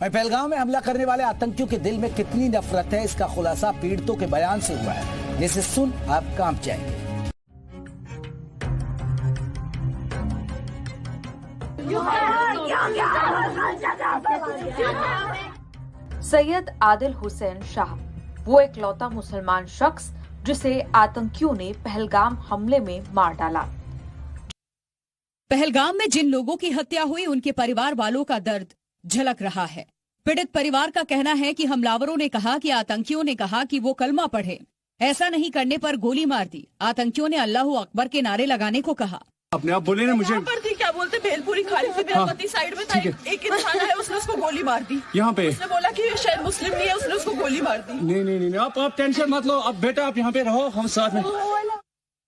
पहलगाम में हमला करने वाले आतंकियों के दिल में कितनी नफरत है, इसका खुलासा पीड़ितों के बयान से हुआ है, जिसे सुन आप कांप जाएंगे। सैयद आदिल हुसैन शाह वो इकलौता मुसलमान शख्स जिसे आतंकियों ने पहलगाम हमले में मार डाला। पहलगाम में जिन लोगों की हत्या हुई उनके परिवार वालों का दर्द झलक रहा है। पीड़ित परिवार का कहना है कि हमलावरों ने कहा कि आतंकियों ने कहा कि वो कलमा पढ़े, ऐसा नहीं करने पर गोली मार दी। आतंकियों ने अल्लाह अकबर के नारे लगाने को कहा। अपने आप बोले ना मुझे पर थी, क्या बोलते भेलपुरी खाली से बेलवती साइड में था, एक इंसान है उसने उसको गोली मार दी। यहाँ पे उसने बोला कि शायद मुस्लिम नहीं है, उसने उसको गोली मार दी। नहीं आप टेंशन मत लो, अब बेटा आप यहाँ पे रहो, हम साथ में।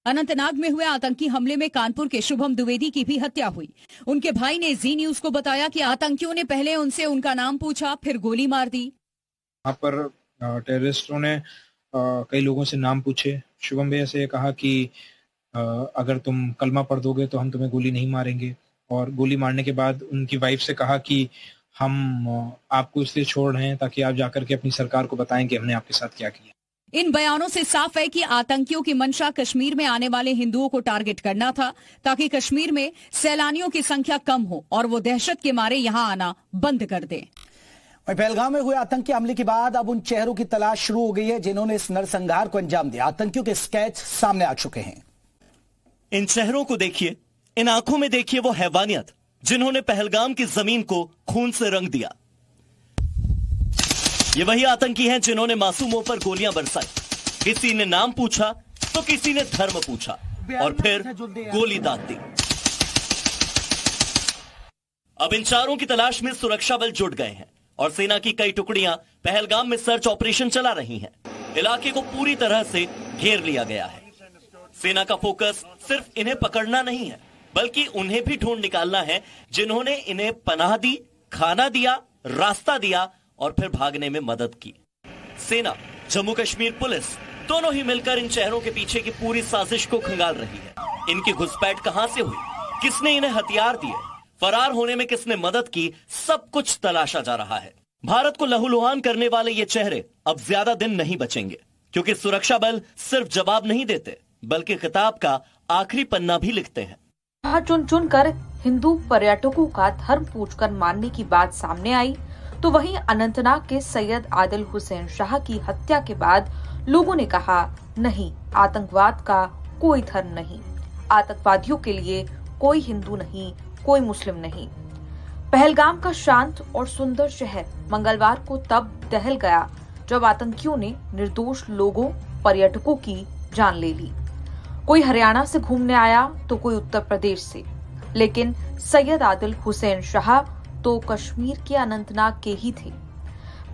अनंतनाग में हुए आतंकी हमले में कानपुर के शुभम द्विवेदी की भी हत्या हुई। उनके भाई ने जी न्यूज को बताया कि आतंकियों ने पहले उनसे उनका नाम पूछा, फिर गोली मार दी। यहाँ पर टेररिस्टों ने कई लोगों से नाम पूछे। शुभम भैया से कहा कि अगर तुम कलमा पढ़ दोगे तो हम तुम्हें गोली नहीं मारेंगे, और गोली मारने के बाद उनकी वाइफ से कहा कि हम आपको इसलिए छोड़ रहे हैं ताकि आप जाकर के अपनी सरकार को बताएं कि हमने आपके साथ क्या किया। इन बयानों से साफ है कि आतंकियों की मंशा कश्मीर में आने वाले हिंदुओं को टारगेट करना था, ताकि कश्मीर में सैलानियों की संख्या कम हो और वो दहशत के मारे यहां आना बंद कर दें। पहलगाम में हुए आतंकी हमले के बाद अब उन चेहरों की तलाश शुरू हो गई है जिन्होंने इस नरसंहार को अंजाम दिया। आतंकियों के स्केच सामने आ चुके हैं। इन चेहरों को देखिए, इन आंखों में देखिए वो हैवानियत जिन्होंने पहलगाम की जमीन को खून से रंग दिया। ये वही आतंकी हैं जिन्होंने मासूमों पर गोलियां बरसाई। किसी ने नाम पूछा तो किसी ने धर्म पूछा और फिर गोली दाग दी। अब इन चारों की तलाश में सुरक्षा बल जुट गए हैं और सेना की कई टुकड़ियां पहलगाम में सर्च ऑपरेशन चला रही हैं। इलाके को पूरी तरह से घेर लिया गया है। सेना का फोकस सिर्फ इन्हें पकड़ना नहीं है, बल्कि उन्हें भी ढूंढ निकालना है जिन्होंने इन्हें पनाह दी, खाना दिया, रास्ता दिया और फिर भागने में मदद की। सेना, जम्मू कश्मीर पुलिस दोनों ही मिलकर इन चेहरों के पीछे की पूरी साजिश को खंगाल रही है। इनकी घुसपैठ कहां से हुई, किसने इन्हें हथियार दिए, फरार होने में किसने मदद की, सब कुछ तलाशा जा रहा है। भारत को लहूलुहान करने वाले ये चेहरे अब ज्यादा दिन नहीं बचेंगे, क्योंकि सुरक्षा बल सिर्फ जवाब नहीं देते बल्कि किताब का आखिरी पन्ना भी लिखते हैं। चुन चुन कर हिंदू पर्यटकों का धर्म पूछकर मानने की बात सामने आई, तो वहीं अनंतनाग के सैयद आदिल हुसैन शाह की हत्या के बाद लोगों ने कहा, नहीं, आतंकवाद का कोई धर्म नहीं, आतंकवादियों के लिए कोई हिंदू नहीं, कोई मुस्लिम नहीं। पहलगाम का शांत और सुंदर शहर मंगलवार को तब दहल गया जब आतंकियों ने निर्दोष लोगों, पर्यटकों की जान ले ली। कोई हरियाणा से घूमने आया तो कोई उत्तर प्रदेश से, लेकिन सैयद आदिल हुसैन शाह तो कश्मीर के अनंतनाग के ही थे।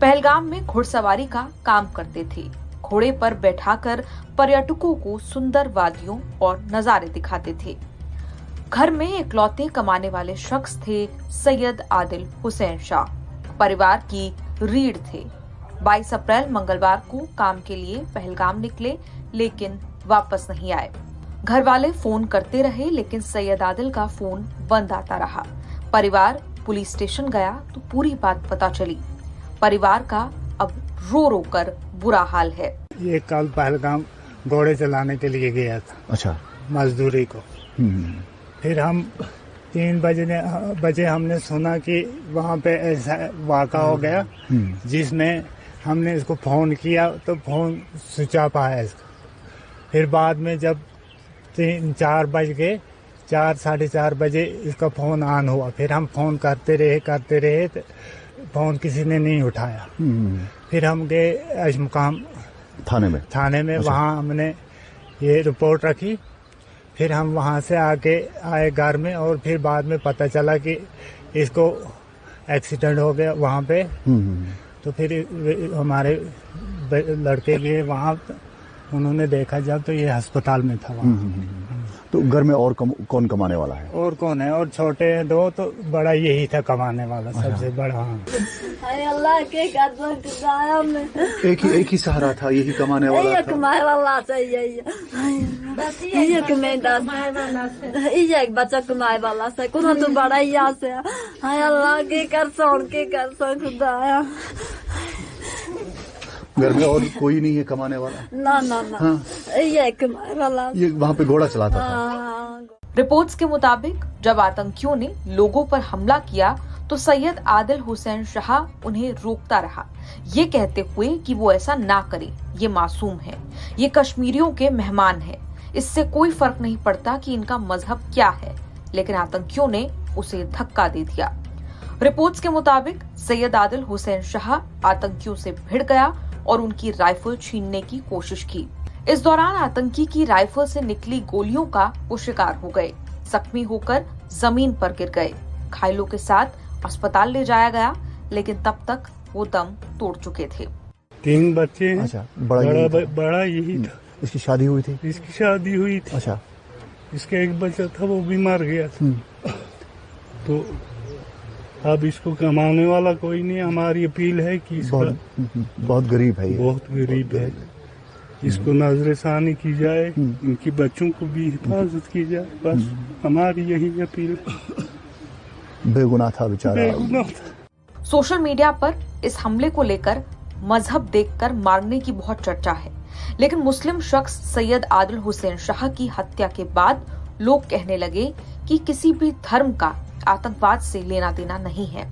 पहलगाम में घुड़सवारी का काम करते थे। घोड़े पर बैठाकर पर्यटकों को सुंदर वादियों और नजारे दिखाते थे। घर में इकलौते कमाने वाले शख्स थे सैयद आदिल हुसैन शाह। परिवार की रीढ़ थे। 22 अप्रैल मंगलवार को काम के लिए पहलगाम निकले, लेकिन वापस नहीं आए। घर वाले फोन करते रहे, लेकिन सैयद आदिल का फोन बंद आता रहा। परिवार पुलिस स्टेशन गया तो पूरी बात पता चली। परिवार का अब रो रो कर बुरा हाल है। ये कल पहलगाम घोड़े चलाने के लिए गया था। अच्छा। मजदूरी को। फिर हम 3 बजे हमने सुना कि वहाँ पे ऐसा वाक़ा हो गया, जिसमें हमने इसको फोन किया तो फोन स्विच ऑफ आया इसका। फिर बाद में जब 3-4 बज गए, 4-4:30 बजे इसका फोन ऑन हुआ। फिर हम फोन करते रहे तो फोन किसी ने नहीं उठाया। फिर हम गए अजमुकाम थाने में। अच्छा। वहाँ हमने ये रिपोर्ट रखी। फिर हम वहाँ से आके आए घर में, और फिर बाद में पता चला कि इसको एक्सीडेंट हो गया वहाँ पे। तो फिर हमारे लड़के गए वहाँ, उन्होंने देखा जब तो ये अस्पताल में था वहाँ। तो घर में और कौन कमाने वाला है? और कौन है? और छोटे हैं 2, तो बड़ा यही था कमाने वाला, सबसे बड़ा। अल्लाह के एक ही सहारा था, यही कमाने वाला था। कमाए वाला चाहिए, एक बच्चा कमाए वाला से कुछ तो बड़ा ही से। हाय अल्लाह के कर खुदा। घर में और कोई नहीं है कमाने वाला? ना हाँ। ये कमाए वाला, ये वहाँ पे घोड़ा चलाता था। रिपोर्ट्स के मुताबिक जब आतंकियों ने लोगों पर हमला किया तो सैयद आदिल हुसैन शाह उन्हें रोकता रहा, ये कहते हुए कि वो ऐसा ना करें, ये मासूम है, ये कश्मीरियों के मेहमान हैं, इससे कोई फर्क नहीं पड़ता कि इनका मजहब क्या है। लेकिन आतंकियों ने उसे धक्का दे दिया। रिपोर्ट्स के मुताबिक सैयद आदिल हुसैन शाह आतंकियों से भिड़ गया और उनकी राइफल छीनने की कोशिश की। इस दौरान आतंकी की राइफल से निकली गोलियों का वो शिकार हो गए, जख्मी होकर जमीन पर गिर गए। घायलों के साथ अस्पताल ले जाया गया, लेकिन तब तक वो दम तोड़ चुके थे। 3 बच्चे हैं। अच्छा, बड़ा यही था। इसकी शादी हुई थी? इसकी शादी हुई थी। अच्छा, इसका एक बच्चा था, वो बीमार गया था। तो अब इसको कमाने वाला कोई नहीं। हमारी अपील है कि बहुत गरीब है, बहुत गरीब है, इसको नजरसानी की जाए, इनकी बच्चों को भी हिफाजत की जाए, बस हमारी यही अपील। बेगुनाह था बेचारा। सोशल मीडिया पर इस हमले को लेकर मजहब देखकर मारने की बहुत चर्चा है, लेकिन मुस्लिम शख्स सैयद आदिल हुसैन शाह की हत्या के बाद लोग कहने लगे कि किसी भी धर्म का आतंकवाद से लेना देना नहीं है।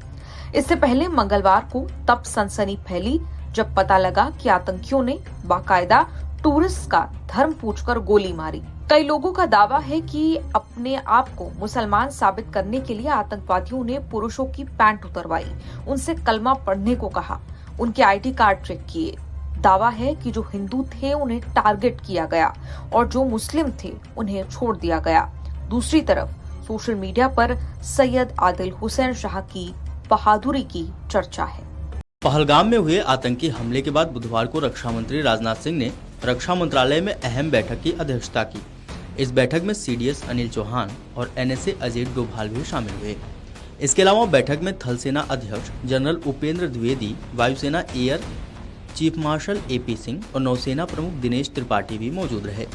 इससे पहले मंगलवार को तब सनसनी फैली जब पता लगा कि आतंकियों ने बाकायदा टूरिस्ट का धर्म पूछकर गोली मारी। कई लोगों का दावा है कि अपने आप को मुसलमान साबित करने के लिए आतंकवादियों ने पुरुषों की पैंट उतरवाई, उनसे कलमा पढ़ने को कहा, उनके आईडी कार्ड चेक किए। दावा है कि जो हिंदू थे उन्हें टारगेट किया गया और जो मुस्लिम थे उन्हें छोड़ दिया गया। दूसरी तरफ सोशल मीडिया पर सैयद आदिल हुसैन शाह की बहादुरी की चर्चा है। पहलगाम में हुए आतंकी हमले के बाद बुधवार को रक्षा मंत्री राजनाथ सिंह ने रक्षा मंत्रालय में अहम बैठक की अध्यक्षता की। इस बैठक में सीडीएस अनिल चौहान और एनएसए अजीत डोभाल भी शामिल हुए। इसके अलावा बैठक में थल सेना अध्यक्ष जनरल उपेंद्र द्विवेदी, वायुसेना air chief marshal AP Singh और नौसेना प्रमुख दिनेश त्रिपाठी भी मौजूद रहे।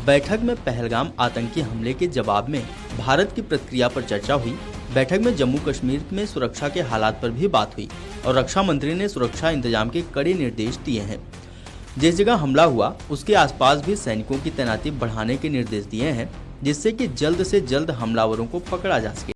बैठक में पहलगाम आतंकी हमले के जवाब में भारत की प्रतिक्रिया पर चर्चा हुई। बैठक में जम्मू कश्मीर में सुरक्षा के हालात पर भी बात हुई और रक्षा मंत्री ने सुरक्षा इंतजाम के कड़े निर्देश दिए हैं। जिस जगह हमला हुआ उसके आसपास भी सैनिकों की तैनाती बढ़ाने के निर्देश दिए हैं, जिससे कि जल्द से जल्द हमलावरों को पकड़ा जा सके।